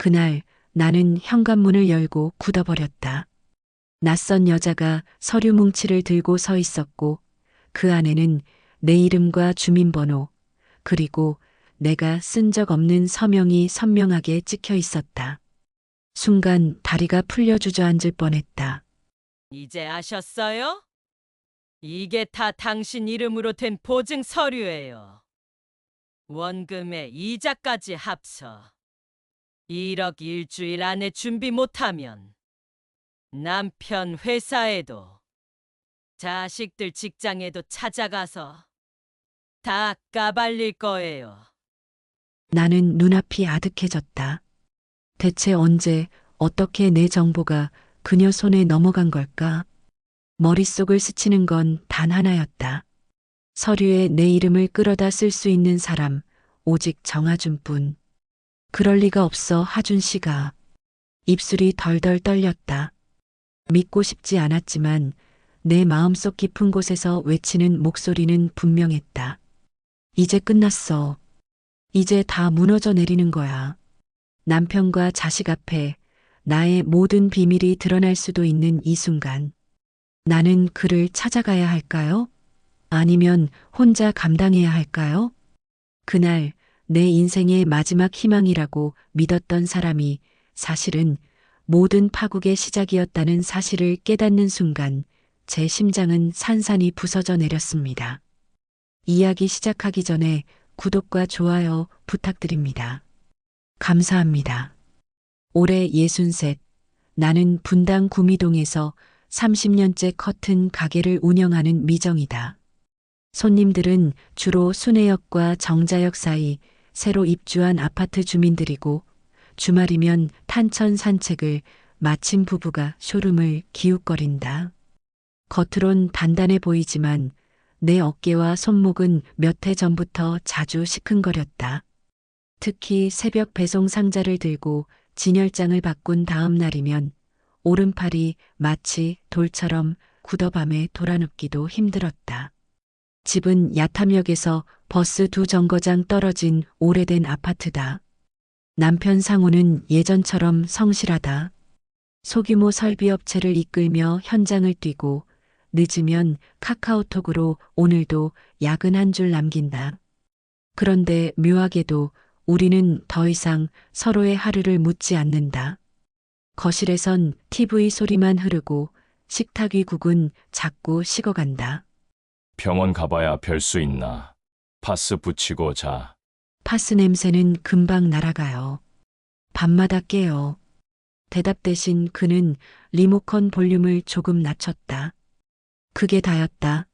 그날 나는 현관문을 열고 굳어버렸다. 낯선 여자가 서류 뭉치를 들고 서 있었고 그 안에는 내 이름과 주민번호 그리고 내가 쓴 적 없는 서명이 선명하게 찍혀 있었다. 순간 다리가 풀려 주저앉을 뻔했다. 이제 아셨어요? 이게 다 당신 이름으로 된 보증 서류예요. 원금에 이자까지 합쳐 1억 일주일 안에 준비 못하면 남편 회사에도 자식들 직장에도 찾아가서 다 까발릴 거예요. 나는 눈앞이 아득해졌다. 대체 언제 어떻게 내 정보가 그녀 손에 넘어간 걸까? 머릿속을 스치는 건 단 하나였다. 서류에 내 이름을 끌어다 쓸 수 있는 사람, 오직 정하준뿐. 그럴 리가 없어, 하준 씨가. 입술이 덜덜 떨렸다. 믿고 싶지 않았지만 내 마음속 깊은 곳에서 외치는 목소리는 분명했다. 이제 끝났어. 이제 다 무너져 내리는 거야. 남편과 자식 앞에 나의 모든 비밀이 드러날 수도 있는 이 순간. 나는 그를 찾아가야 할까요? 아니면 혼자 감당해야 할까요? 그날 내 인생의 마지막 희망이라고 믿었던 사람이 사실은 모든 파국의 시작이었다는 사실을 깨닫는 순간 제 심장은 산산이 부서져 내렸습니다. 이야기 시작하기 전에 구독과 좋아요 부탁드립니다. 감사합니다. 올해 63, 나는 분당 구미동에서 30년째 커튼 가게를 운영하는 미정이다. 손님들은 주로 순회역과 정자역 사이 새로 입주한 아파트 주민들이고 주말이면 탄천 산책을 마친 부부가 쇼룸을 기웃거린다. 겉으론 단단해 보이지만 내 어깨와 손목은 몇 해 전부터 자주 시큰거렸다. 특히 새벽 배송 상자를 들고 진열장을 바꾼 다음 날이면 오른팔이 마치 돌처럼 굳어밤에 돌아눕기도 힘들었다. 집은 야탐역에서 버스 2정거장 떨어진 오래된 아파트다. 남편 상우는 예전처럼 성실하다. 소규모 설비업체를 이끌며 현장을 뛰고 늦으면 카카오톡으로 오늘도 야근 한 줄 남긴다. 그런데 묘하게도 우리는 더 이상 서로의 하루를 묻지 않는다. 거실에선 TV 소리만 흐르고 식탁 위 국은 자꾸 식어간다. 병원 가봐야 별 수 있나. 파스 붙이고 자. 파스 냄새는 금방 날아가요. 밤마다 깨요. 대답 대신 그는 리모컨 볼륨을 조금 낮췄다. 그게 다였다.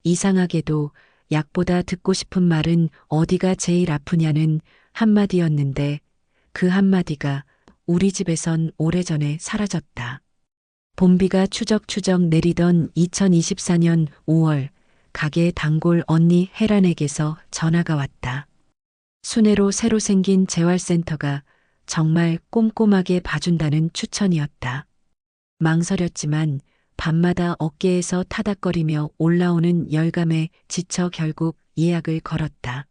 이상하게도 약보다 듣고 싶은 말은 어디가 제일 아프냐는 한마디였는데 그 한마디가 우리 집에선 오래전에 사라졌다. 봄비가 추적추적 내리던 2024년 5월 가게 단골 언니 혜란에게서 전화가 왔다. 순회로 새로 생긴 재활센터가 정말 꼼꼼하게 봐준다는 추천이었다. 망설였지만 밤마다 어깨에서 타닥거리며 올라오는 열감에 지쳐 결국 예약을 걸었다.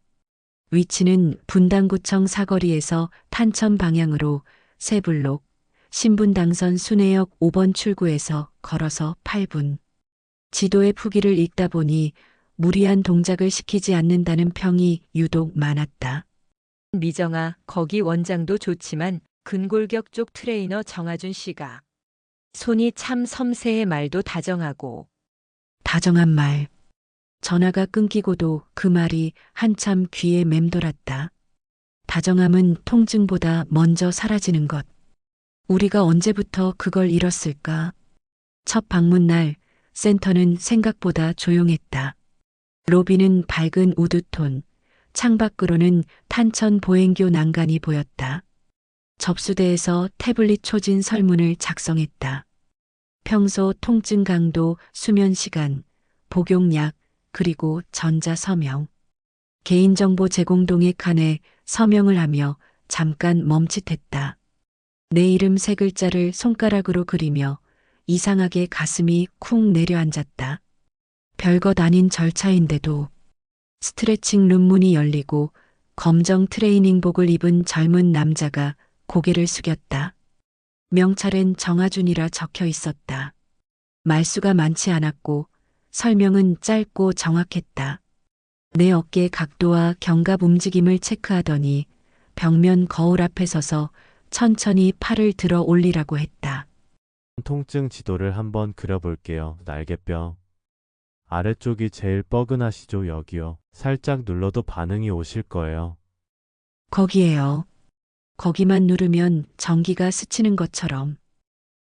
위치는 분당구청 사거리에서 탄천 방향으로 세블록, 신분당선 순회역 5번 출구에서 걸어서 8분. 지도의 후기를 읽다 보니 무리한 동작을 시키지 않는다는 평이 유독 많았다. 미정아, 거기 원장도 좋지만 근골격 쪽 트레이너 정하준 씨가 손이 참 섬세해 말도 다정하고. 다정한 말. 전화가 끊기고도 그 말이 한참 귀에 맴돌았다. 다정함은 통증보다 먼저 사라지는 것. 우리가 언제부터 그걸 잃었을까? 첫 방문 날 센터는 생각보다 조용했다. 로비는 밝은 우드톤, 창밖으로는 탄천 보행교 난간이 보였다. 접수대에서 태블릿 초진 설문을 작성했다. 평소 통증 강도, 수면 시간, 복용약, 그리고 전자 서명. 개인정보 제공 동의 칸에 서명을 하며 잠깐 멈칫했다. 내 이름 3글자를 손가락으로 그리며 이상하게 가슴이 쿵 내려앉았다. 별것 아닌 절차인데도 스트레칭 룸 문이 열리고 검정 트레이닝복을 입은 젊은 남자가 고개를 숙였다. 명찰엔 정아준이라 적혀 있었다. 말수가 많지 않았고 설명은 짧고 정확했다. 내 어깨 각도와 견갑 움직임을 체크하더니 벽면 거울 앞에 서서 천천히 팔을 들어 올리라고 했다. 통증 지도를 한번 그려볼게요. 날개뼈. 아래쪽이 제일 뻐근하시죠? 여기요. 살짝 눌러도 반응이 오실 거예요. 거기에요. 거기만 누르면 전기가 스치는 것처럼.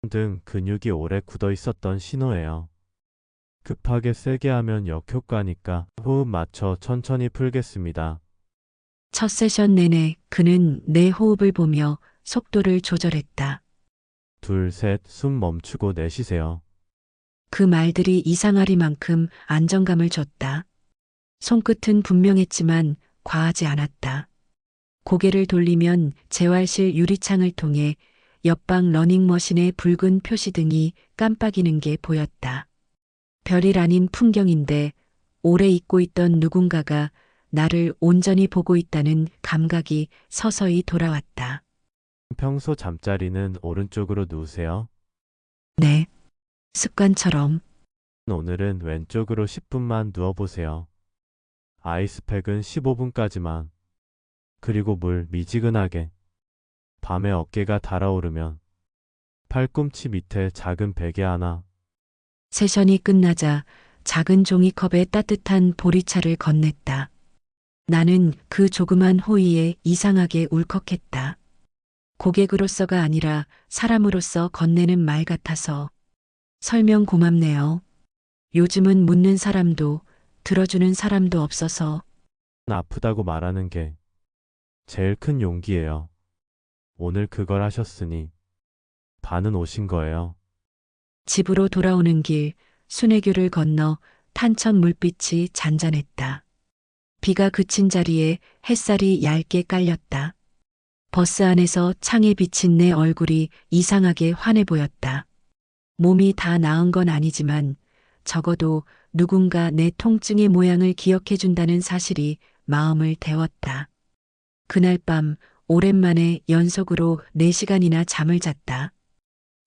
등 근육이 오래 굳어 있었던 신호예요. 급하게 세게 하면 역효과니까 호흡 맞춰 천천히 풀겠습니다. 첫 세션 내내 그는 내 호흡을 보며 속도를 조절했다. 둘, 셋, 숨 멈추고 내쉬세요. 그 말들이 이상하리만큼 안정감을 줬다. 손끝은 분명했지만 과하지 않았다. 고개를 돌리면 재활실 유리창을 통해 옆방 러닝머신의 붉은 표시등이 깜빡이는 게 보였다. 별일 아닌 풍경인데 오래 잊고 있던 누군가가 나를 온전히 보고 있다는 감각이 서서히 돌아왔다. 평소 잠자리는 오른쪽으로 누우세요. 네. 습관처럼. 오늘은 왼쪽으로 10분만 누워보세요. 아이스팩은 15분까지만. 그리고 물 미지근하게. 밤에 어깨가 달아오르면 팔꿈치 밑에 작은 베개 하나. 세션이 끝나자 작은 종이컵에 따뜻한 보리차를 건넸다. 나는 그 조그만 호의에 이상하게 울컥했다. 고객으로서가 아니라 사람으로서 건네는 말 같아서. 설명 고맙네요. 요즘은 묻는 사람도 들어주는 사람도 없어서. 아프다고 말하는 게 제일 큰 용기예요. 오늘 그걸 하셨으니 반은 오신 거예요. 집으로 돌아오는 길 순회교를 건너 탄천 물빛이 잔잔했다. 비가 그친 자리에 햇살이 얇게 깔렸다. 버스 안에서 창에 비친 내 얼굴이 이상하게 환해 보였다. 몸이 다 나은 건 아니지만 적어도 누군가 내 통증의 모양을 기억해 준다는 사실이 마음을 데웠다. 그날 밤 오랜만에 연속으로 4시간이나 잠을 잤다.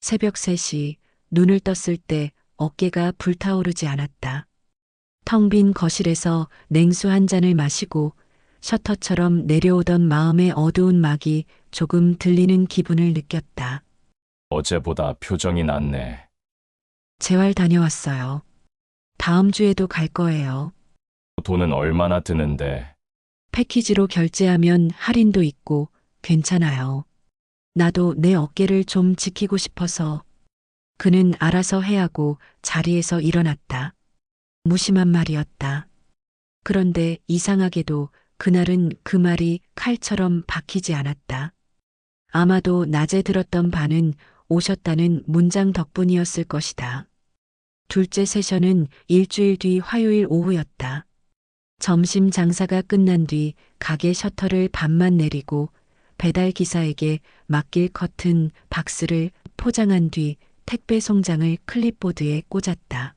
새벽 3시 눈을 떴을 때 어깨가 불타오르지 않았다. 텅 빈 거실에서 냉수 한 잔을 마시고 셔터처럼 내려오던 마음의 어두운 막이 조금 들리는 기분을 느꼈다. 어제보다 표정이 낫네. 재활 다녀왔어요. 다음 주에도 갈 거예요. 돈은 얼마나 드는데? 패키지로 결제하면 할인도 있고 괜찮아요. 나도 내 어깨를 좀 지키고 싶어서. 그는 알아서 해하고 자리에서 일어났다. 무심한 말이었다. 그런데 이상하게도 그날은 그 말이 칼처럼 박히지 않았다. 아마도 낮에 들었던 반은 오셨다는 문장 덕분이었을 것이다. 둘째 세션은 일주일 뒤 화요일 오후였다. 점심 장사가 끝난 뒤 가게 셔터를 반만 내리고 배달 기사에게 맡길 커튼 박스를 포장한 뒤 택배 송장을 클립보드에 꽂았다.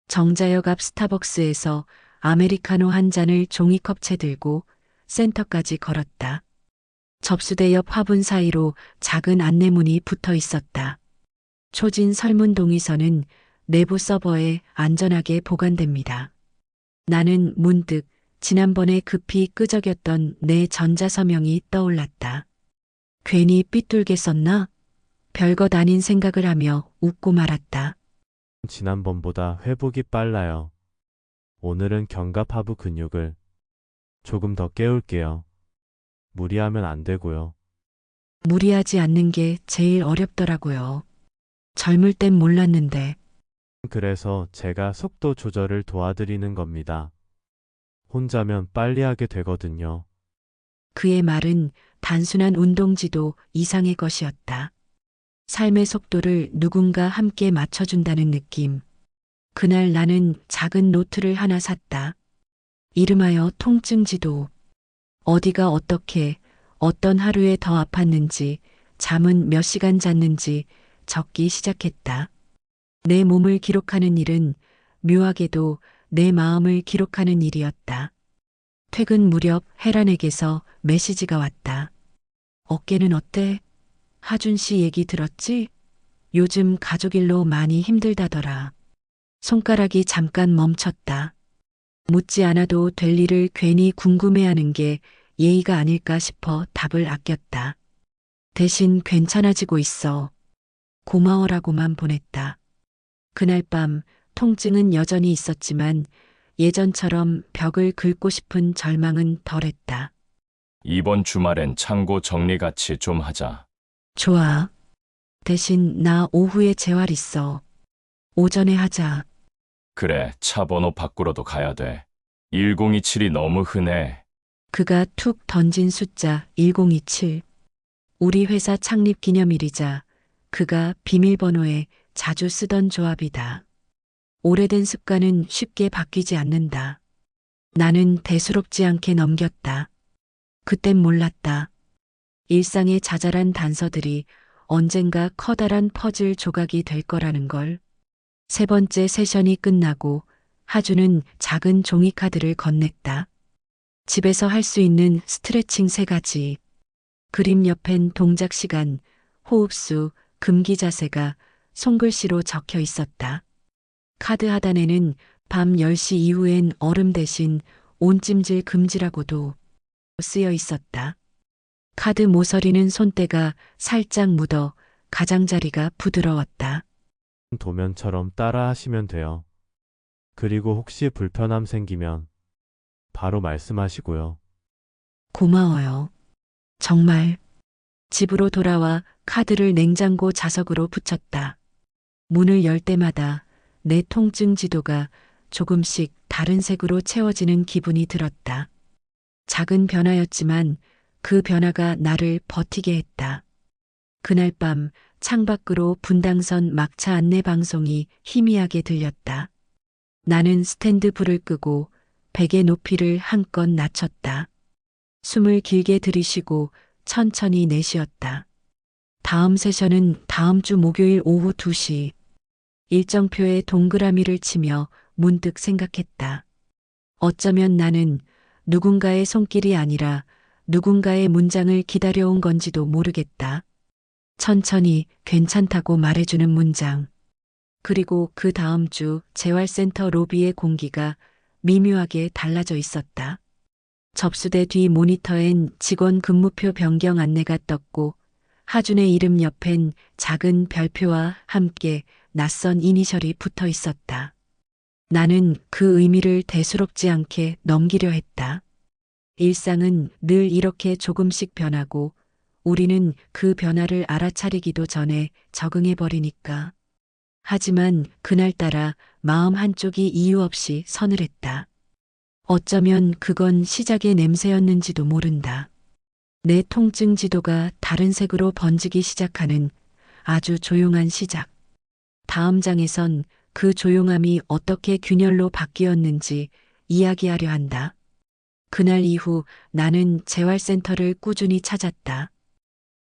정자역 앞 스타벅스에서 아메리카노 한 잔을 종이컵채 들고 센터까지 걸었다. 접수대 옆 화분 사이로 작은 안내문이 붙어 있었다. 초진 설문 동의서는 내부 서버에 안전하게 보관됩니다. 나는 문득 지난번에 급히 끄적였던 내 전자서명이 떠올랐다. 괜히 삐뚤게 썼나? 별것 아닌 생각을 하며 웃고 말았다. 지난번보다 회복이 빨라요. 오늘은 견갑 하부 근육을 조금 더 깨울게요. 무리하면 안 되고요. 무리하지 않는 게 제일 어렵더라고요. 젊을 땐 몰랐는데. 그래서 제가 속도 조절을 도와드리는 겁니다. 혼자면 빨리 하게 되거든요. 그의 말은 단순한 운동지도 이상의 것이었다. 삶의 속도를 누군가 함께 맞춰준다는 느낌. 그날 나는 작은 노트를 하나 샀다. 이름하여 통증지도. 어디가 어떻게, 어떤 하루에 더 아팠는지, 잠은 몇 시간 잤는지 적기 시작했다. 내 몸을 기록하는 일은 묘하게도 내 마음을 기록하는 일이었다. 퇴근 무렵 혜란에게서 메시지가 왔다. 어깨는 어때? 하준 씨 얘기 들었지? 요즘 가족 일로 많이 힘들다더라. 손가락이 잠깐 멈췄다. 묻지 않아도 될 일을 괜히 궁금해하는 게 예의가 아닐까 싶어 답을 아꼈다. 대신 괜찮아지고 있어. 고마워라고만 보냈다. 그날 밤 통증은 여전히 있었지만 예전처럼 벽을 긁고 싶은 절망은 덜했다. 이번 주말엔 창고 정리 같이 좀 하자. 좋아. 대신 나 오후에 재활 있어. 오전에 하자. 그래, 차 번호 바꾸러도 가야 돼. 1027이 너무 흔해. 그가 툭 던진 숫자 1027. 우리 회사 창립 기념일이자 그가 비밀번호에 자주 쓰던 조합이다. 오래된 습관은 쉽게 바뀌지 않는다. 나는 대수롭지 않게 넘겼다. 그땐 몰랐다. 일상의 자잘한 단서들이 언젠가 커다란 퍼즐 조각이 될 거라는 걸. 세 번째 세션이 끝나고 하주는 작은 종이카드를 건넸다. 집에서 할 수 있는 스트레칭 3가지. 그림 옆엔 동작 시간, 호흡수, 금기 자세가 손글씨로 적혀 있었다. 카드 하단에는 밤 10시 이후엔 얼음 대신 온찜질 금지라고도 쓰여 있었다. 카드 모서리는 손때가 살짝 묻어 가장자리가 부드러웠다. 도면처럼 따라 하시면 돼요. 그리고 혹시 불편함 생기면 바로 말씀하시고요. 고마워요. 정말. 집으로 돌아와 카드를 냉장고 자석으로 붙였다. 문을 열 때마다 내 통증 지도가 조금씩 다른 색으로 채워지는 기분이 들었다. 작은 변화였지만 그 변화가 나를 버티게 했다. 그날 밤 창밖으로 분당선 막차 안내 방송이 희미하게 들렸다. 나는 스탠드 불을 끄고 베개 높이를 한껏 낮췄다. 숨을 길게 들이쉬고 천천히 내쉬었다. 다음 세션은 다음 주 목요일 오후 2시. 일정표에 동그라미를 치며 문득 생각했다. 어쩌면 나는 누군가의 손길이 아니라 누군가의 문장을 기다려온 건지도 모르겠다. 천천히 괜찮다고 말해주는 문장. 그리고 그 다음 주 재활센터 로비의 공기가 미묘하게 달라져 있었다. 접수대 뒤 모니터엔 직원 근무표 변경 안내가 떴고 하준의 이름 옆엔 작은 별표와 함께 낯선 이니셜이 붙어 있었다. 나는 그 의미를 대수롭지 않게 넘기려 했다. 일상은 늘 이렇게 조금씩 변하고 우리는 그 변화를 알아차리기도 전에 적응해버리니까. 하지만 그날따라 마음 한쪽이 이유 없이 서늘했다. 어쩌면 그건 시작의 냄새였는지도 모른다. 내 통증 지도가 다른 색으로 번지기 시작하는 아주 조용한 시작. 다음 장에선 그 조용함이 어떻게 균열로 바뀌었는지 이야기하려 한다. 그날 이후 나는 재활센터를 꾸준히 찾았다.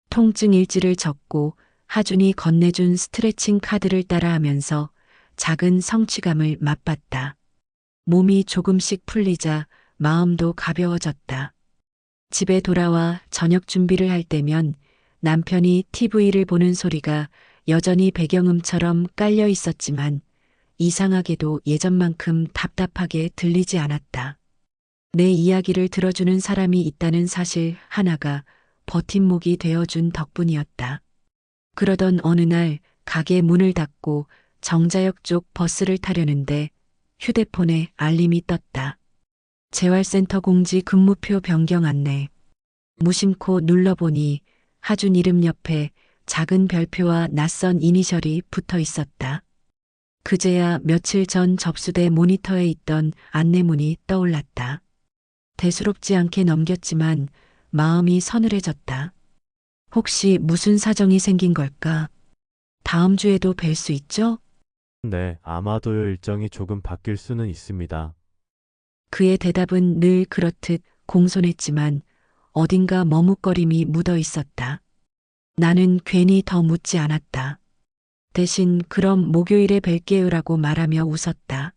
통증 일지를 적고 하준이 건네준 스트레칭 카드를 따라하면서 작은 성취감을 맛봤다. 몸이 조금씩 풀리자 마음도 가벼워졌다. 집에 돌아와 저녁 준비를 할 때면 남편이 TV를 보는 소리가 여전히 배경음처럼 깔려 있었지만 이상하게도 예전만큼 답답하게 들리지 않았다. 내 이야기를 들어주는 사람이 있다는 사실 하나가 버팀목이 되어준 덕분이었다. 그러던 어느 날 가게 문을 닫고 정자역 쪽 버스를 타려는데 휴대폰에 알림이 떴다. 재활센터 공지 근무표 변경 안내. 무심코 눌러보니 하준 이름 옆에 작은 별표와 낯선 이니셜이 붙어 있었다. 그제야 며칠 전 접수대 모니터에 있던 안내문이 떠올랐다. 대수롭지 않게 넘겼지만 마음이 서늘해졌다. 혹시 무슨 사정이 생긴 걸까? 다음 주에도 뵐 수 있죠? 네, 아마도요. 일정이 조금 바뀔 수는 있습니다. 그의 대답은 늘 그렇듯 공손했지만 어딘가 머뭇거림이 묻어 있었다. 나는 괜히 더 묻지 않았다. 대신 그럼 목요일에 뵐게요라고 말하며 웃었다.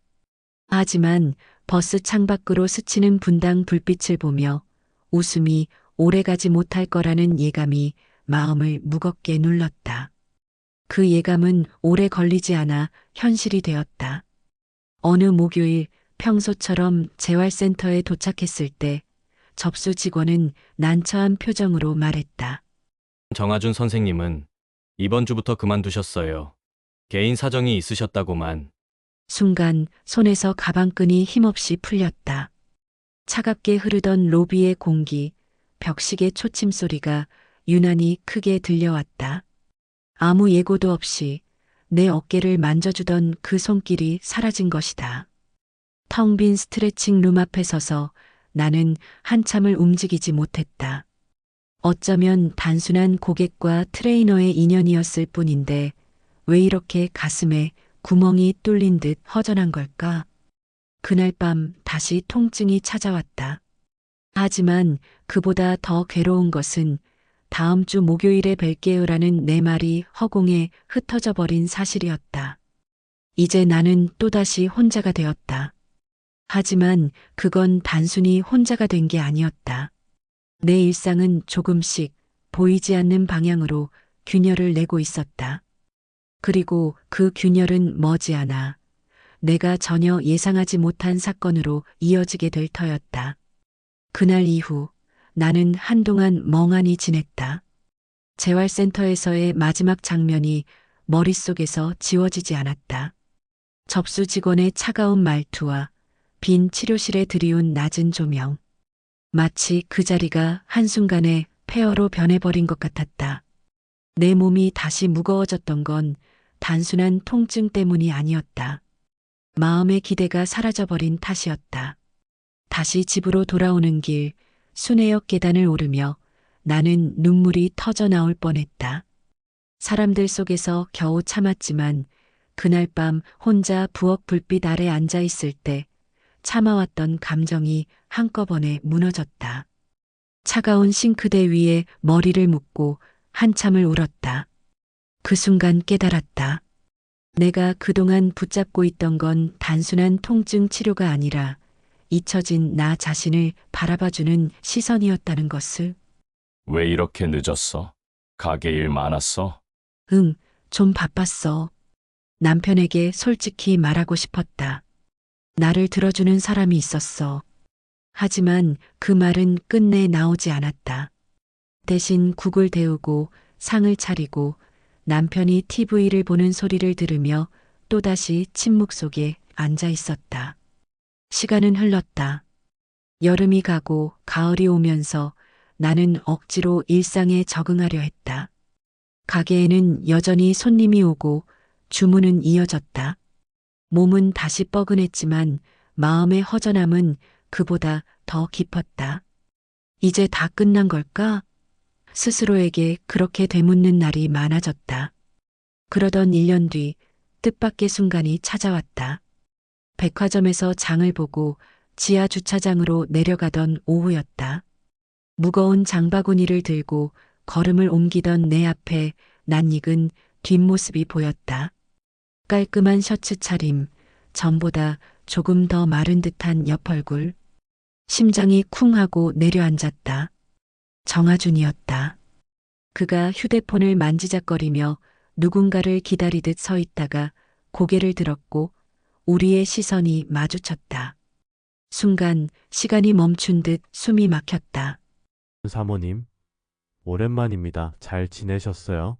하지만 버스 창밖으로 스치는 분당 불빛을 보며 웃음이 오래가지 못할 거라는 예감이 마음을 무겁게 눌렀다. 그 예감은 오래 걸리지 않아 현실이 되었다. 어느 목요일 평소처럼 재활센터에 도착했을 때 접수 직원은 난처한 표정으로 말했다. 정아준 선생님은 이번 주부터 그만두셨어요. 개인 사정이 있으셨다고만. 순간 손에서 가방끈이 힘없이 풀렸다. 차갑게 흐르던 로비의 공기, 벽식의 초침 소리가 유난히 크게 들려왔다. 아무 예고도 없이 내 어깨를 만져주던 그 손길이 사라진 것이다. 텅 빈 스트레칭 룸 앞에 서서 나는 한참을 움직이지 못했다. 어쩌면 단순한 고객과 트레이너의 인연이었을 뿐인데 왜 이렇게 가슴에 구멍이 뚫린 듯 허전한 걸까? 그날 밤 다시 통증이 찾아왔다. 하지만 그보다 더 괴로운 것은 다음 주 목요일에 뵐게요라는 내 말이 허공에 흩어져 버린 사실이었다. 이제 나는 또다시 혼자가 되었다. 하지만 그건 단순히 혼자가 된 게 아니었다. 내 일상은 조금씩 보이지 않는 방향으로 균열을 내고 있었다. 그리고 그 균열은 머지않아 내가 전혀 예상하지 못한 사건으로 이어지게 될 터였다. 그날 이후 나는 한동안 멍하니 지냈다. 재활센터에서의 마지막 장면이 머릿속에서 지워지지 않았다. 접수 직원의 차가운 말투와 빈 치료실에 들이운 낮은 조명. 마치 그 자리가 한순간에 폐허로 변해버린 것 같았다. 내 몸이 다시 무거워졌던 건 단순한 통증 때문이 아니었다. 마음의 기대가 사라져버린 탓이었다. 다시 집으로 돌아오는 길, 순회역 계단을 오르며 나는 눈물이 터져 나올 뻔했다. 사람들 속에서 겨우 참았지만 그날 밤 혼자 부엌 불빛 아래 앉아 있을 때 참아왔던 감정이 한꺼번에 무너졌다. 차가운 싱크대 위에 머리를 묻고 한참을 울었다. 그 순간 깨달았다. 내가 그동안 붙잡고 있던 건 단순한 통증 치료가 아니라 잊혀진 나 자신을 바라봐주는 시선이었다는 것을. 왜 이렇게 늦었어? 가게 일 많았어? 응, 좀 바빴어. 남편에게 솔직히 말하고 싶었다. 나를 들어주는 사람이 있었어. 하지만 그 말은 끝내 나오지 않았다. 대신 국을 데우고 상을 차리고 남편이 TV를 보는 소리를 들으며 또다시 침묵 속에 앉아 있었다. 시간은 흘렀다. 여름이 가고 가을이 오면서 나는 억지로 일상에 적응하려 했다. 가게에는 여전히 손님이 오고 주문은 이어졌다. 몸은 다시 뻐근했지만 마음의 허전함은 그보다 더 깊었다. 이제 다 끝난 걸까? 스스로에게 그렇게 되묻는 날이 많아졌다. 그러던 1년 뒤 뜻밖의 순간이 찾아왔다. 백화점에서 장을 보고 지하 주차장으로 내려가던 오후였다. 무거운 장바구니를 들고 걸음을 옮기던 내 앞에 낯익은 뒷모습이 보였다. 깔끔한 셔츠 차림, 전보다 조금 더 마른 듯한 옆얼굴. 심장이 쿵 하고 내려앉았다. 정아준이었다. 그가 휴대폰을 만지작거리며 누군가를 기다리듯 서 있다가 고개를 들었고 우리의 시선이 마주쳤다. 순간 시간이 멈춘 듯 숨이 막혔다. 사모님, 오랜만입니다. 잘 지내셨어요?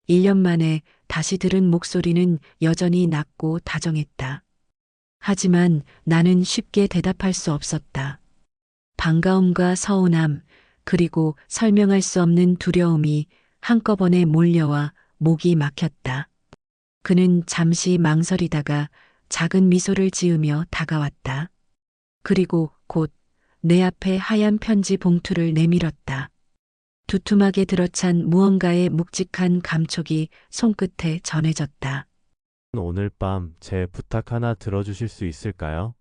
1년 만에 다시 들은 목소리는 여전히 낮고 다정했다. 하지만 나는 쉽게 대답할 수 없었다. 반가움과 서운함, 그리고 설명할 수 없는 두려움이 한꺼번에 몰려와 목이 막혔다. 그는 잠시 망설이다가 작은 미소를 지으며 다가왔다. 그리고 곧 내 앞에 하얀 편지 봉투를 내밀었다. 두툼하게 들어찬 무언가의 묵직한 감촉이 손끝에 전해졌다. 오늘 밤 제 부탁 하나 들어주실 수 있을까요?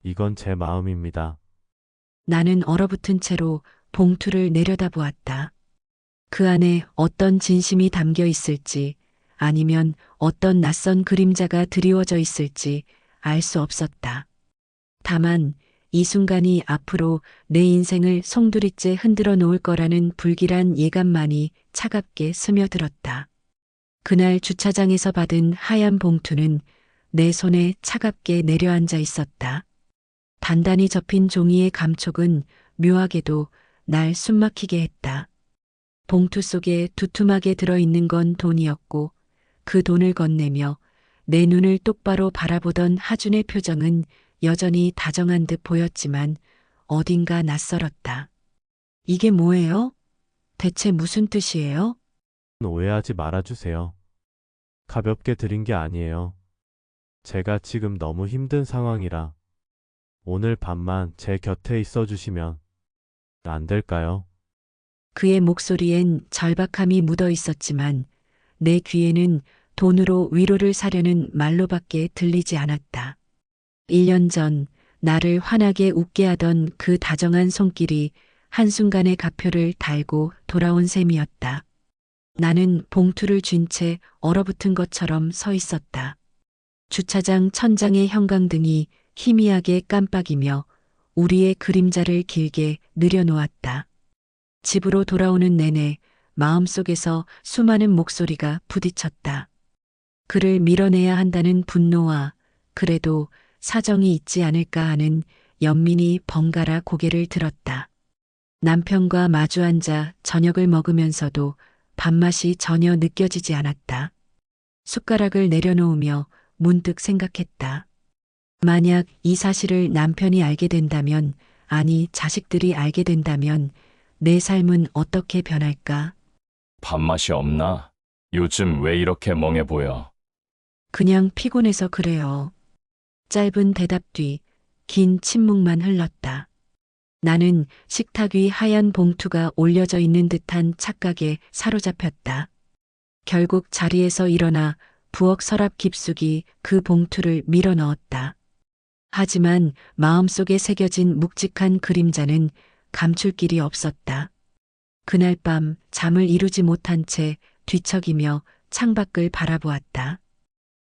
이건 제 마음입니다. 나는 얼어붙은 채로 봉투를 내려다보았다. 그 안에 어떤 진심이 담겨 있을지 아니면 어떤 낯선 그림자가 드리워져 있을지 알 수 없었다. 다만 이 순간이 앞으로 내 인생을 송두리째 흔들어 놓을 거라는 불길한 예감만이 차갑게 스며들었다. 그날 주차장에서 받은 하얀 봉투는 내 손에 차갑게 내려앉아 있었다. 단단히 접힌 종이의 감촉은 묘하게도 날 숨막히게 했다. 봉투 속에 두툼하게 들어있는 건 돈이었고 그 돈을 건네며 내 눈을 똑바로 바라보던 하준의 표정은 여전히 다정한 듯 보였지만 어딘가 낯설었다. 이게 뭐예요? 대체 무슨 뜻이에요? 오해하지 말아주세요. 가볍게 드린 게 아니에요. 제가 지금 너무 힘든 상황이라 오늘 밤만 제 곁에 있어 주시면 안 될까요? 그의 목소리엔 절박함이 묻어 있었지만 내 귀에는 돈으로 위로를 사려는 말로밖에 들리지 않았다. 1년 전 나를 환하게 웃게 하던 그 다정한 손길이 한순간에 가표를 달고 돌아온 셈이었다. 나는 봉투를 쥔 채 얼어붙은 것처럼 서 있었다. 주차장 천장의 형광등이 희미하게 깜빡이며 우리의 그림자를 길게 늘여놓았다. 집으로 돌아오는 내내 마음속에서 수많은 목소리가 부딪혔다. 그를 밀어내야 한다는 분노와 그래도 사정이 있지 않을까 하는 연민이 번갈아 고개를 들었다. 남편과 마주 앉아 저녁을 먹으면서도 밥맛이 전혀 느껴지지 않았다. 숟가락을 내려놓으며 문득 생각했다. 만약 이 사실을 남편이 알게 된다면, 아니 자식들이 알게 된다면 내 삶은 어떻게 변할까? 밥맛이 없나? 요즘 왜 이렇게 멍해 보여? 그냥 피곤해서 그래요. 짧은 대답 뒤 긴 침묵만 흘렀다. 나는 식탁 위 하얀 봉투가 올려져 있는 듯한 착각에 사로잡혔다. 결국 자리에서 일어나 부엌 서랍 깊숙이 그 봉투를 밀어 넣었다. 하지만 마음속에 새겨진 묵직한 그림자는 감출 길이 없었다. 그날 밤 잠을 이루지 못한 채 뒤척이며 창밖을 바라보았다.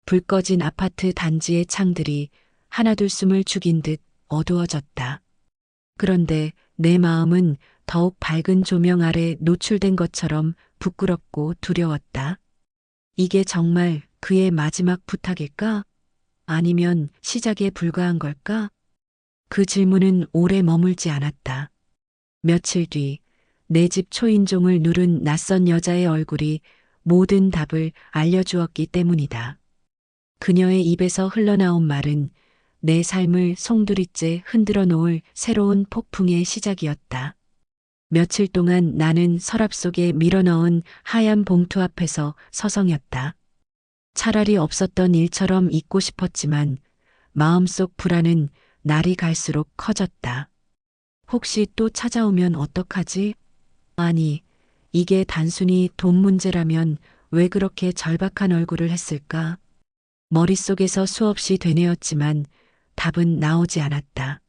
불 꺼진 아파트 단지의 창들이 하나둘 숨을 죽인 듯 어두워졌다. 그런데 내 마음은 더욱 밝은 조명 아래 노출된 것처럼 부끄럽고 두려웠다. 이게 정말 그의 마지막 부탁일까? 아니면 시작에 불과한 걸까? 그 질문은 오래 머물지 않았다. 며칠 뒤 내 집 초인종을 누른 낯선 여자의 얼굴이 모든 답을 알려주었기 때문이다. 그녀의 입에서 흘러나온 말은 내 삶을 송두리째 흔들어 놓을 새로운 폭풍의 시작이었다. 며칠 동안 나는 서랍 속에 밀어넣은 하얀 봉투 앞에서 서성였다. 차라리 없었던 일처럼 잊고 싶었지만 마음속 불안은 날이 갈수록 커졌다. 혹시 또 찾아오면 어떡하지? 아니, 이게 단순히 돈 문제라면 왜 그렇게 절박한 얼굴을 했을까? 머릿속에서 수없이 되뇌었지만 답은 나오지 않았다.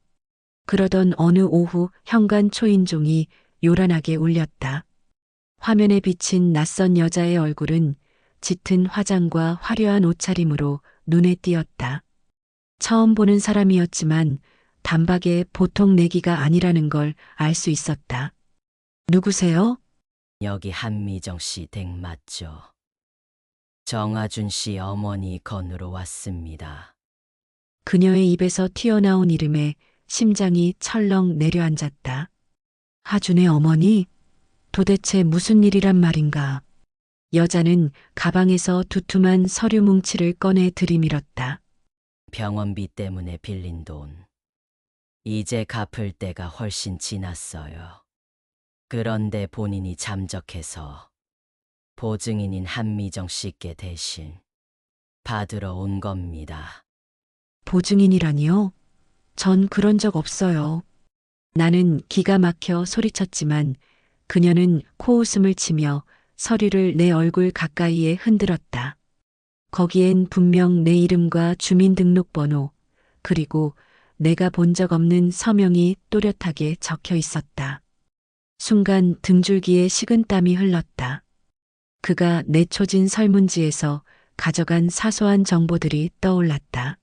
그러던 어느 오후 현관 초인종이 요란하게 울렸다. 화면에 비친 낯선 여자의 얼굴은 짙은 화장과 화려한 옷차림으로 눈에 띄었다. 처음 보는 사람이었지만 단박에 보통 내기가 아니라는 걸 알 수 있었다. 누구세요? 여기 한미정 씨 댁 맞죠? 정아준 씨 어머니 건으로 왔습니다. 그녀의 입에서 튀어나온 이름에 심장이 철렁 내려앉았다. 하준의 어머니? 도대체 무슨 일이란 말인가? 여자는 가방에서 두툼한 서류 뭉치를 꺼내 들이밀었다. 병원비 때문에 빌린 돈. 이제 갚을 때가 훨씬 지났어요. 그런데 본인이 잠적해서 보증인인 한미정 씨께 대신 받으러 온 겁니다. 보증인이라니요? 전 그런 적 없어요. 나는 기가 막혀 소리쳤지만 그녀는 코웃음을 치며 서류를 내 얼굴 가까이에 흔들었다. 거기엔 분명 내 이름과 주민등록번호, 그리고 내가 본 적 없는 서명이 또렷하게 적혀 있었다. 순간 등줄기에 식은땀이 흘렀다. 그가 내초진 설문지에서 가져간 사소한 정보들이 떠올랐다.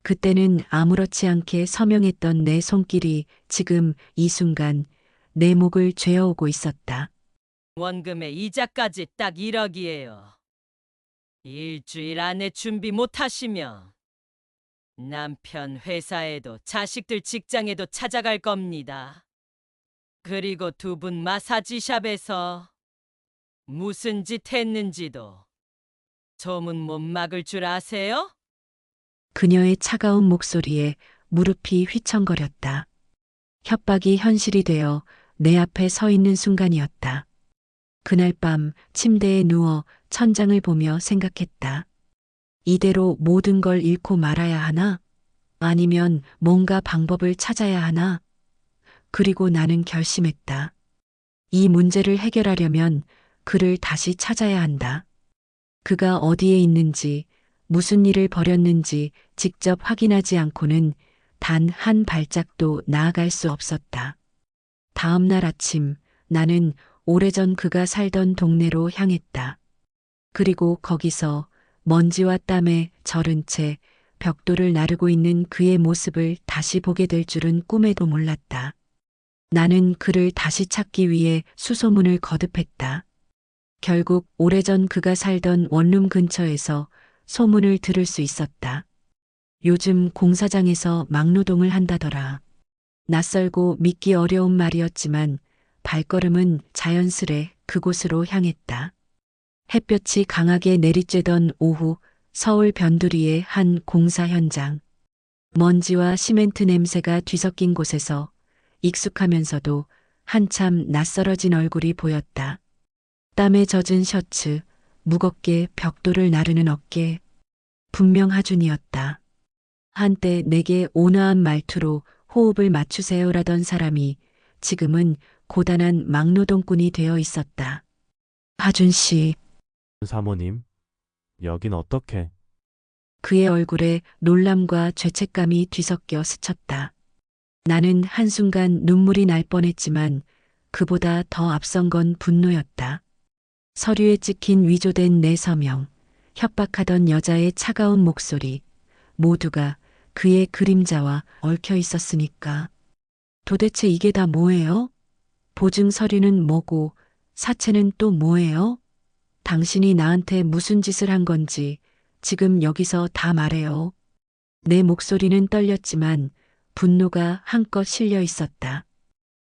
그때는 아무렇지 않게 서명했던 내 손길이 지금 이 순간 내 목을 죄어오고 있었다. 원금의 이자까지 딱 1억이에요. 일주일 안에 준비 못하시면 남편 회사에도 자식들 직장에도 찾아갈 겁니다. 그리고 두 분 마사지샵에서 무슨 짓 했는지도 소문 못 막을 줄 아세요? 그녀의 차가운 목소리에 무릎이 휘청거렸다. 협박이 현실이 되어 내 앞에 서 있는 순간이었다. 그날 밤 침대에 누워 천장을 보며 생각했다. 이대로 모든 걸 잃고 말아야 하나? 아니면 뭔가 방법을 찾아야 하나? 그리고 나는 결심했다. 이 문제를 해결하려면 그를 다시 찾아야 한다. 그가 어디에 있는지, 무슨 일을 벌였는지 직접 확인하지 않고는 단 한 발짝도 나아갈 수 없었다. 다음 날 아침 나는 오래전 그가 살던 동네로 향했다. 그리고 거기서 먼지와 땀에 절은 채 벽돌을 나르고 있는 그의 모습을 다시 보게 될 줄은 꿈에도 몰랐다. 나는 그를 다시 찾기 위해 수소문을 거듭했다. 결국 오래전 그가 살던 원룸 근처에서 소문을 들을 수 있었다. 요즘 공사장에서 막노동을 한다더라. 낯설고 믿기 어려운 말이었지만 발걸음은 자연스레 그곳으로 향했다. 햇볕이 강하게 내리쬐던 오후 서울 변두리의 한 공사 현장. 먼지와 시멘트 냄새가 뒤섞인 곳에서 익숙하면서도 한참 낯설어진 얼굴이 보였다. 땀에 젖은 셔츠, 무겁게 벽돌을 나르는 어깨. 분명 하준이었다. 한때 내게 온화한 말투로 호흡을 맞추세요라던 사람이 지금은 고단한 막노동꾼이 되어 있었다. 하준 씨, 사모님, 여긴 어떻게? 그의 얼굴에 놀람과 죄책감이 뒤섞여 스쳤다. 나는 한순간 눈물이 날 뻔했지만 그보다 더 앞선 건 분노였다. 서류에 찍힌 위조된 내 서명, 협박하던 여자의 차가운 목소리, 모두가 그의 그림자와 얽혀 있었으니까. 도대체 이게 다 뭐예요? 보증 서류는 뭐고 사채는 또 뭐예요? 당신이 나한테 무슨 짓을 한 건지 지금 여기서 다 말해요. 내 목소리는 떨렸지만 분노가 한껏 실려 있었다.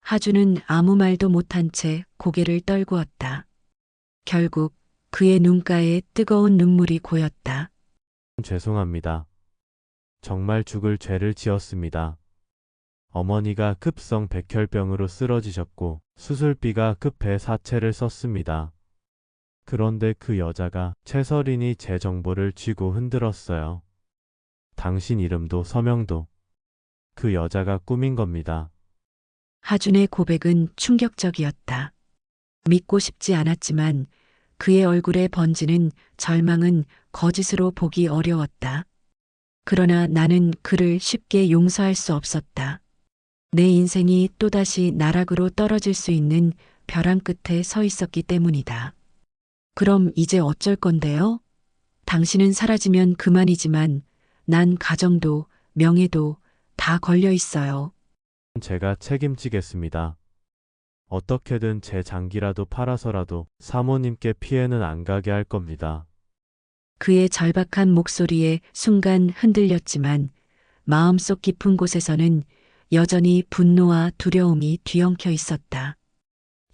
하주는 아무 말도 못한 채 고개를 떨구었다. 결국 그의 눈가에 뜨거운 눈물이 고였다. 죄송합니다. 정말 죽을 죄를 지었습니다. 어머니가 급성 백혈병으로 쓰러지셨고 수술비가 급해 사채를 썼습니다. 그런데 그 여자가 최설인이 제 정보를 쥐고 흔들었어요. 당신 이름도 서명도 그 여자가 꾸민 겁니다. 하준의 고백은 충격적이었다. 믿고 싶지 않았지만 그의 얼굴에 번지는 절망은 거짓으로 보기 어려웠다. 그러나 나는 그를 쉽게 용서할 수 없었다. 내 인생이 또다시 나락으로 떨어질 수 있는 벼랑 끝에 서 있었기 때문이다. 그럼 이제 어쩔 건데요? 당신은 사라지면 그만이지만 난 가정도 명예도 다 걸려 있어요. 제가 책임지겠습니다. 어떻게든 제 장기라도 팔아서라도 사모님께 피해는 안 가게 할 겁니다. 그의 절박한 목소리에 순간 흔들렸지만 마음속 깊은 곳에서는 여전히 분노와 두려움이 뒤엉켜 있었다.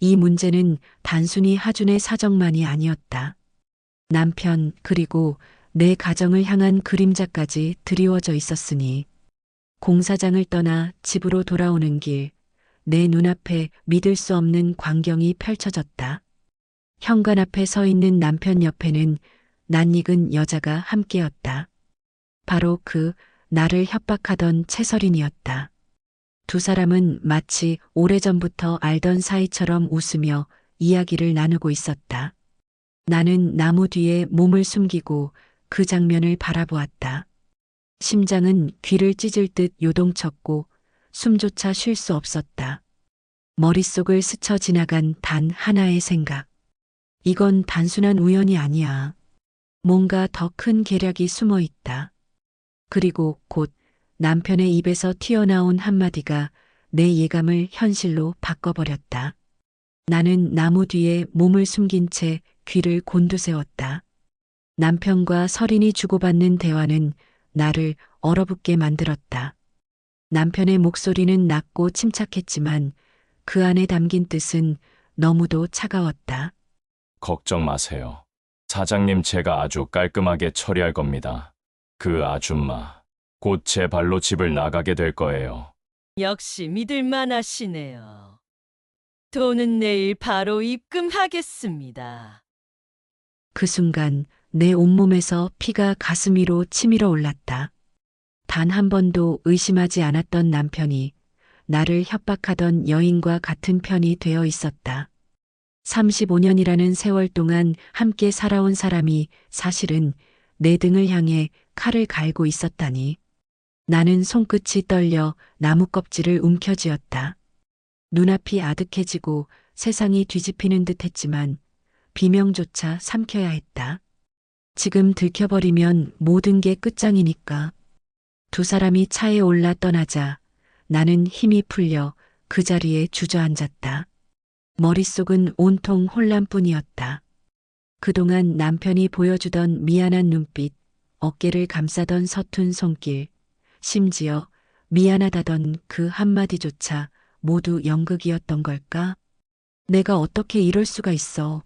이 문제는 단순히 하준의 사정만이 아니었다. 남편 그리고 내 가정을 향한 그림자까지 드리워져 있었으니 공사장을 떠나 집으로 돌아오는 길, 내 눈앞에 믿을 수 없는 광경이 펼쳐졌다. 현관 앞에 서 있는 남편 옆에는 낯익은 여자가 함께였다. 바로 그 나를 협박하던 채설인이었다. 두 사람은 마치 오래전부터 알던 사이처럼 웃으며 이야기를 나누고 있었다. 나는 나무 뒤에 몸을 숨기고 그 장면을 바라보았다. 심장은 귀를 찢을 듯 요동쳤고 숨조차 쉴 수 없었다. 머릿속을 스쳐 지나간 단 하나의 생각. 이건 단순한 우연이 아니야. 뭔가 더 큰 계략이 숨어 있다. 그리고 곧 남편의 입에서 튀어나온 한마디가 내 예감을 현실로 바꿔버렸다. 나는 나무 뒤에 몸을 숨긴 채 귀를 곤두세웠다. 남편과 서린이 주고받는 대화는 나를 얼어붙게 만들었다. 남편의 목소리는 낮고 침착했지만 그 안에 담긴 뜻은 너무도 차가웠다. 걱정 마세요. 사장님 제가 아주 깔끔하게 처리할 겁니다. 그 아줌마, 곧 제 발로 집을 나가게 될 거예요. 역시 믿을 만하시네요. 돈은 내일 바로 입금하겠습니다. 그 순간 내 온몸에서 피가 가슴 위로 치밀어 올랐다. 단 한 번도 의심하지 않았던 남편이 나를 협박하던 여인과 같은 편이 되어 있었다. 35년이라는 세월 동안 함께 살아온 사람이 사실은 내 등을 향해 칼을 갈고 있었다니. 나는 손끝이 떨려 나무 껍질을 움켜쥐었다. 눈앞이 아득해지고 세상이 뒤집히는 듯 했지만 비명조차 삼켜야 했다. 지금 들켜버리면 모든 게 끝장이니까. 두 사람이 차에 올라 떠나자 나는 힘이 풀려 그 자리에 주저앉았다. 머릿속은 온통 혼란뿐이었다. 그동안 남편이 보여주던 미안한 눈빛, 어깨를 감싸던 서툰 손길, 심지어 미안하다던 그 한마디조차 모두 연극이었던 걸까? 내가 어떻게 이럴 수가 있어.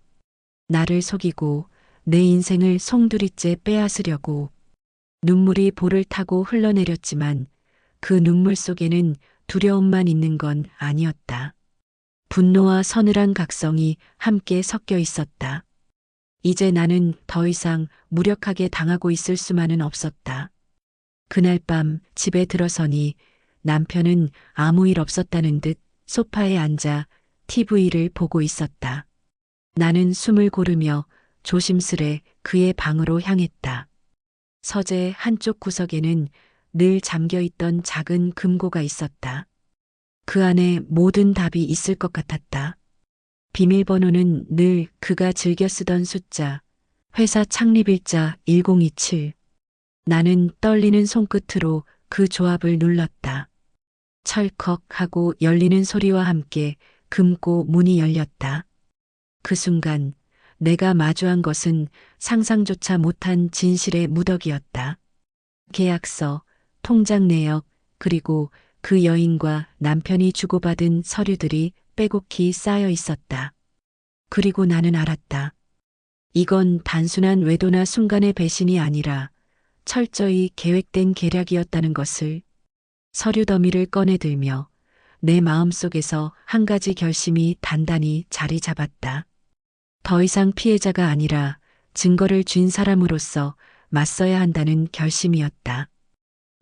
나를 속이고 내 인생을 송두리째 빼앗으려고. 눈물이 볼을 타고 흘러내렸지만 그 눈물 속에는 두려움만 있는 건 아니었다. 분노와 서늘한 각성이 함께 섞여 있었다. 이제 나는 더 이상 무력하게 당하고 있을 수만은 없었다. 그날 밤 집에 들어서니 남편은 아무 일 없었다는 듯 소파에 앉아 TV를 보고 있었다. 나는 숨을 고르며 조심스레 그의 방으로 향했다. 서재 한쪽 구석에는 늘 잠겨있던 작은 금고가 있었다. 그 안에 모든 답이 있을 것 같았다. 비밀번호는 늘 그가 즐겨 쓰던 숫자, 회사 창립일자 1027. 나는 떨리는 손끝으로 그 조합을 눌렀다. 철컥 하고 열리는 소리와 함께 금고 문이 열렸다. 그 순간 내가 마주한 것은 상상조차 못한 진실의 무더기였다. 계약서, 통장 내역, 그리고 그 여인과 남편이 주고받은 서류들이 빼곡히 쌓여 있었다. 그리고 나는 알았다. 이건 단순한 외도나 순간의 배신이 아니라 철저히 계획된 계략이었다는 것을. 서류 더미를 꺼내들며 내 마음속에서 한 가지 결심이 단단히 자리 잡았다. 더 이상 피해자가 아니라 증거를 쥔 사람으로서 맞서야 한다는 결심이었다.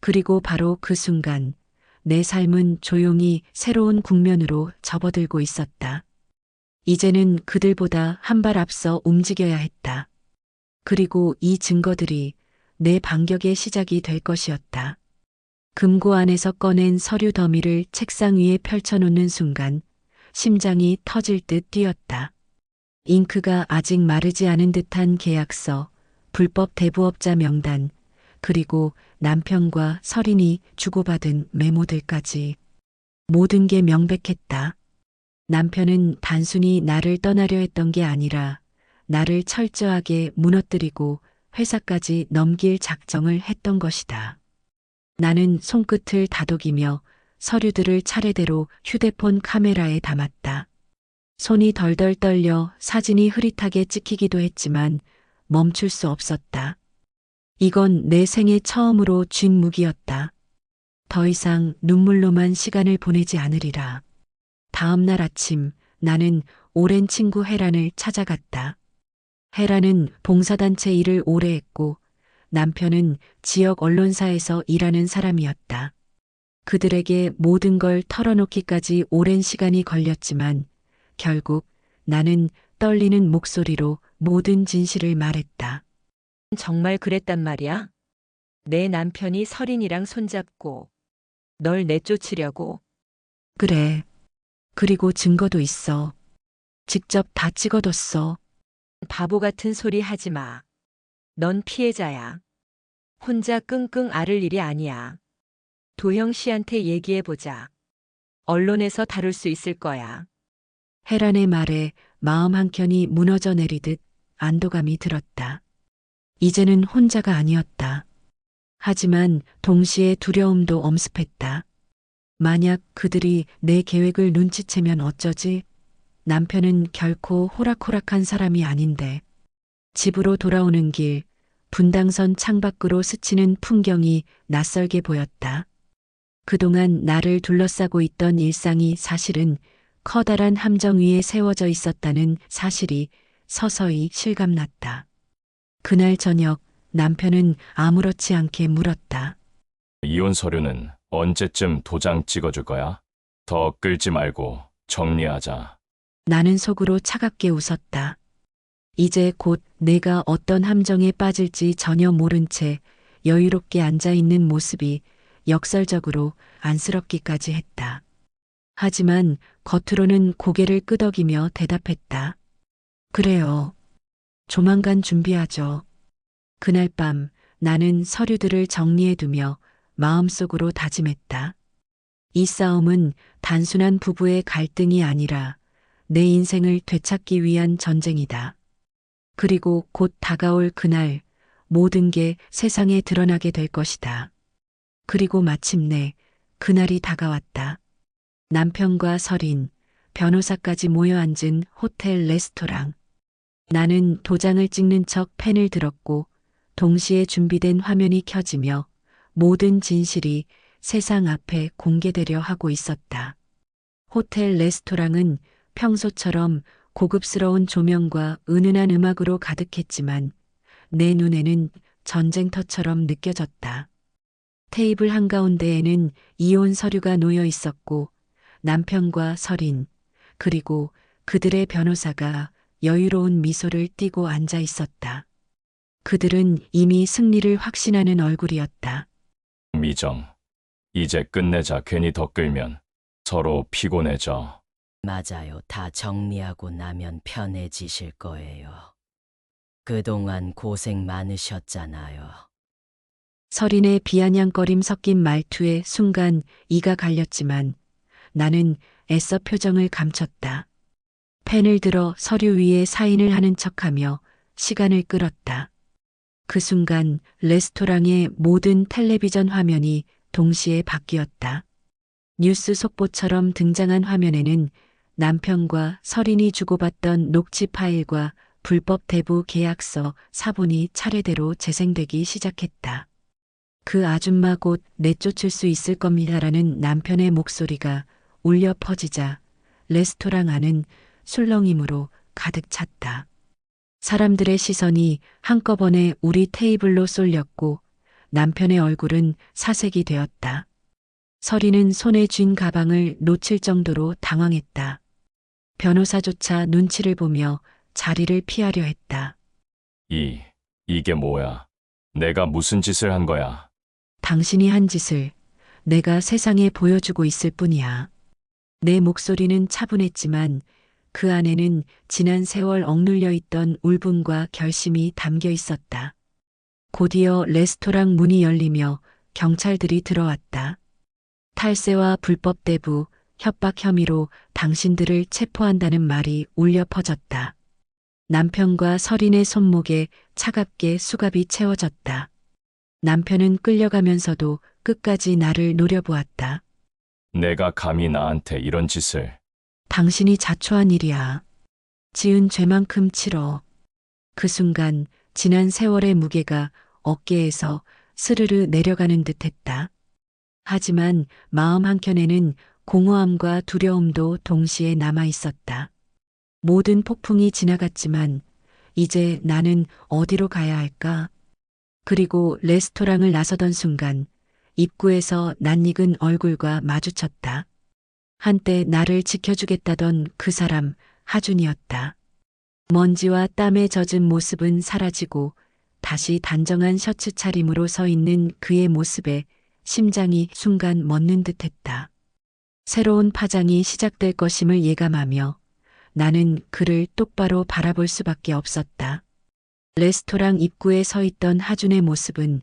그리고 바로 그 순간 내 삶은 조용히 새로운 국면으로 접어들고 있었다. 이제는 그들보다 한 발 앞서 움직여야 했다. 그리고 이 증거들이 내 반격의 시작이 될 것이었다. 금고 안에서 꺼낸 서류 더미를 책상 위에 펼쳐놓는 순간 심장이 터질 듯 뛰었다. 잉크가 아직 마르지 않은 듯한 계약서, 불법 대부업자 명단, 그리고 남편과 서린이 주고받은 메모들까지. 모든 게 명백했다. 남편은 단순히 나를 떠나려 했던 게 아니라 나를 철저하게 무너뜨리고 회사까지 넘길 작정을 했던 것이다. 나는 손끝을 다독이며 서류들을 차례대로 휴대폰 카메라에 담았다. 손이 덜덜 떨려 사진이 흐릿하게 찍히기도 했지만 멈출 수 없었다. 이건 내 생애 처음으로 쥔 무기였다. 더 이상 눈물로만 시간을 보내지 않으리라. 다음 날 아침 나는 오랜 친구 혜란을 찾아갔다. 혜란은 봉사단체 일을 오래 했고 남편은 지역 언론사에서 일하는 사람이었다. 그들에게 모든 걸 털어놓기까지 오랜 시간이 걸렸지만 결국 나는 떨리는 목소리로 모든 진실을 말했다. 정말 그랬단 말이야? 내 남편이 서린이랑 손잡고 널 내쫓으려고. 그래. 그리고 증거도 있어. 직접 다 찍어뒀어. 바보 같은 소리 하지 마. 넌 피해자야. 혼자 끙끙 앓을 일이 아니야. 도형 씨한테 얘기해보자. 언론에서 다룰 수 있을 거야. 혜란의 말에 마음 한켠이 무너져 내리듯 안도감이 들었다. 이제는 혼자가 아니었다. 하지만 동시에 두려움도 엄습했다. 만약 그들이 내 계획을 눈치채면 어쩌지? 남편은 결코 호락호락한 사람이 아닌데. 집으로 돌아오는 길, 분당선 창밖으로 스치는 풍경이 낯설게 보였다. 그동안 나를 둘러싸고 있던 일상이 사실은 커다란 함정 위에 세워져 있었다는 사실이 서서히 실감났다. 그날 저녁 남편은 아무렇지 않게 물었다. 이혼 서류는 언제쯤 도장 찍어줄 거야? 더 끌지 말고 정리하자. 나는 속으로 차갑게 웃었다. 이제 곧 내가 어떤 함정에 빠질지 전혀 모른 채 여유롭게 앉아 있는 모습이 역설적으로 안쓰럽기까지 했다. 하지만 겉으로는 고개를 끄덕이며 대답했다. 그래요. 조만간 준비하죠. 그날 밤 나는 서류들을 정리해두며 마음속으로 다짐했다. 이 싸움은 단순한 부부의 갈등이 아니라 내 인생을 되찾기 위한 전쟁이다. 그리고 곧 다가올 그날 모든 게 세상에 드러나게 될 것이다. 그리고 마침내 그날이 다가왔다. 남편과 설인, 변호사까지 모여 앉은 호텔 레스토랑. 나는 도장을 찍는 척 펜을 들었고 동시에 준비된 화면이 켜지며 모든 진실이 세상 앞에 공개되려 하고 있었다. 호텔 레스토랑은 평소처럼 고급스러운 조명과 은은한 음악으로 가득했지만 내 눈에는 전쟁터처럼 느껴졌다. 테이블 한가운데에는 이혼 서류가 놓여 있었고 남편과 설인, 그리고 그들의 변호사가 여유로운 미소를 띠고 앉아 있었다. 그들은 이미 승리를 확신하는 얼굴이었다. 미정. 이제 끝내자. 괜히 더 끌면 서로 피곤해져. 맞아요. 다 정리하고 나면 편해지실 거예요. 그동안 고생 많으셨잖아요. 설인의 비아냥거림 섞인 말투에 순간 이가 갈렸지만 나는 애써 표정을 감췄다. 펜을 들어 서류 위에 사인을 하는 척하며 시간을 끌었다. 그 순간 레스토랑의 모든 텔레비전 화면이 동시에 바뀌었다. 뉴스 속보처럼 등장한 화면에는 남편과 설인이 주고받던 녹취 파일과 불법 대부 계약서 사본이 차례대로 재생되기 시작했다. 그 아줌마 곧 내쫓을 수 있을 겁니다라는 남편의 목소리가 울려 퍼지자 레스토랑 안은 술렁임으로 가득 찼다. 사람들의 시선이 한꺼번에 우리 테이블로 쏠렸고 남편의 얼굴은 사색이 되었다. 설이는 손에 쥔 가방을 놓칠 정도로 당황했다. 변호사조차 눈치를 보며 자리를 피하려 했다. 이게 뭐야? 내가 무슨 짓을 한 거야? 당신이 한 짓을 내가 세상에 보여주고 있을 뿐이야. 내 목소리는 차분했지만 그 안에는 지난 세월 억눌려 있던 울분과 결심이 담겨 있었다. 곧이어 레스토랑 문이 열리며 경찰들이 들어왔다. 탈세와 불법 대부, 협박 혐의로 당신들을 체포한다는 말이 울려 퍼졌다. 남편과 설인의 손목에 차갑게 수갑이 채워졌다. 남편은 끌려가면서도 끝까지 나를 노려보았다. 내가 감히 나한테 이런 짓을. 당신이 자초한 일이야. 지은 죄만큼 치러. 그 순간 지난 세월의 무게가 어깨에서 스르르 내려가는 듯했다. 하지만 마음 한켠에는 공허함과 두려움도 동시에 남아 있었다. 모든 폭풍이 지나갔지만 이제 나는 어디로 가야 할까? 그리고 레스토랑을 나서던 순간 입구에서 낯익은 얼굴과 마주쳤다. 한때 나를 지켜주겠다던 그 사람 하준이었다. 먼지와 땀에 젖은 모습은 사라지고 다시 단정한 셔츠 차림으로 서 있는 그의 모습에 심장이 순간 멎는 듯했다. 새로운 파장이 시작될 것임을 예감하며 나는 그를 똑바로 바라볼 수밖에 없었다. 레스토랑 입구에 서 있던 하준의 모습은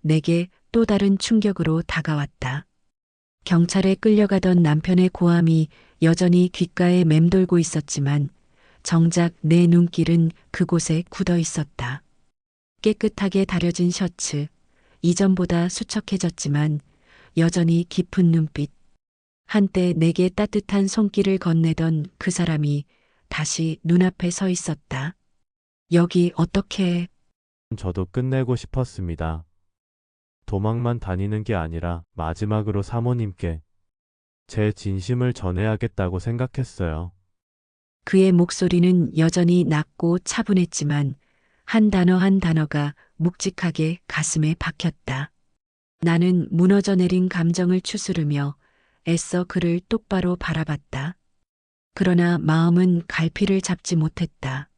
내게 또 다른 충격으로 다가왔다. 경찰에 끌려가던 남편의 고함이 여전히 귓가에 맴돌고 있었지만 정작 내 눈길은 그곳에 굳어 있었다. 깨끗하게 다려진 셔츠, 이전보다 수척해졌지만 여전히 깊은 눈빛. 한때 내게 따뜻한 손길을 건네던 그 사람이 다시 눈앞에 서 있었다. 여기 어떻게... 저도 끝내고 싶었습니다. 도망만 다니는 게 아니라 마지막으로 사모님께 제 진심을 전해야겠다고 생각했어요. 그의 목소리는 여전히 낮고 차분했지만 한 단어 한 단어가 묵직하게 가슴에 박혔다. 나는 무너져 내린 감정을 추스르며 애써 그를 똑바로 바라봤다. 그러나 마음은 갈피를 잡지 못했다.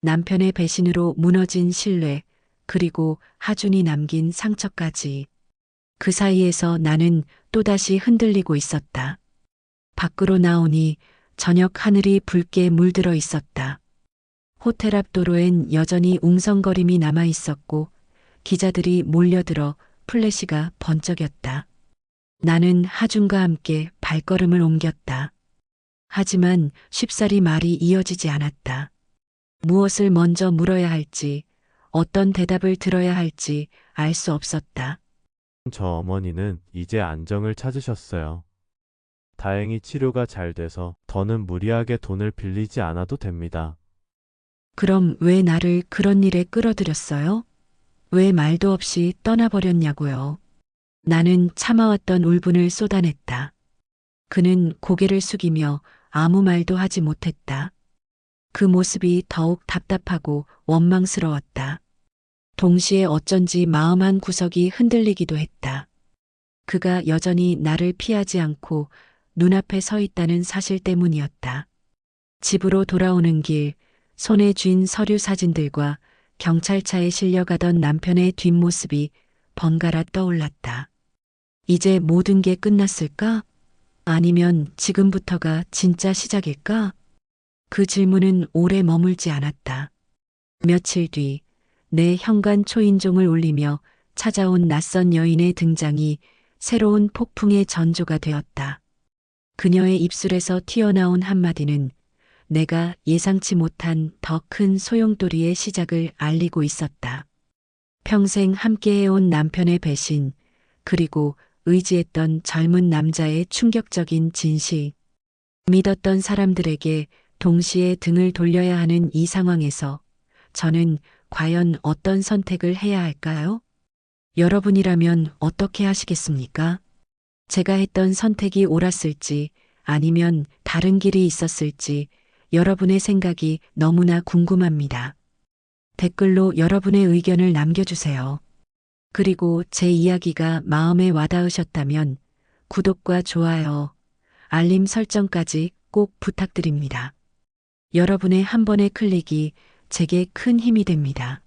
남편의 배신으로 무너진 신뢰, 그리고 하준이 남긴 상처까지. 그 사이에서 나는 또다시 흔들리고 있었다. 밖으로 나오니 저녁 하늘이 붉게 물들어 있었다. 호텔 앞 도로엔 여전히 웅성거림이 남아 있었고 기자들이 몰려들어 플래시가 번쩍였다. 나는 하준과 함께 발걸음을 옮겼다. 하지만 쉽사리 말이 이어지지 않았다. 무엇을 먼저 물어야 할지, 어떤 대답을 들어야 할지 알 수 없었다. 저 어머니는 이제 안정을 찾으셨어요. 다행히 치료가 잘 돼서 더는 무리하게 돈을 빌리지 않아도 됩니다. 그럼 왜 나를 그런 일에 끌어들였어요? 왜 말도 없이 떠나버렸냐고요. 나는 참아왔던 울분을 쏟아냈다. 그는 고개를 숙이며 아무 말도 하지 못했다. 그 모습이 더욱 답답하고 원망스러웠다. 동시에 어쩐지 마음 한 구석이 흔들리기도 했다. 그가 여전히 나를 피하지 않고 눈앞에 서 있다는 사실 때문이었다. 집으로 돌아오는 길, 손에 쥔 서류 사진들과 경찰차에 실려가던 남편의 뒷모습이 번갈아 떠올랐다. 이제 모든 게 끝났을까? 아니면 지금부터가 진짜 시작일까? 그 질문은 오래 머물지 않았다. 며칠 뒤, 내 현관 초인종을 울리며 찾아온 낯선 여인의 등장이 새로운 폭풍의 전조가 되었다. 그녀의 입술에서 튀어나온 한마디는 내가 예상치 못한 더 큰 소용돌이의 시작을 알리고 있었다. 평생 함께해온 남편의 배신, 그리고 의지했던 젊은 남자의 충격적인 진실. 믿었던 사람들에게 동시에 등을 돌려야 하는 이 상황에서 저는 과연 어떤 선택을 해야 할까요? 여러분이라면 어떻게 하시겠습니까? 제가 했던 선택이 옳았을지 아니면 다른 길이 있었을지 여러분의 생각이 너무나 궁금합니다. 댓글로 여러분의 의견을 남겨주세요. 그리고 제 이야기가 마음에 와닿으셨다면 구독과 좋아요, 알림 설정까지 꼭 부탁드립니다. 여러분의 한 번의 클릭이 제게 큰 힘이 됩니다.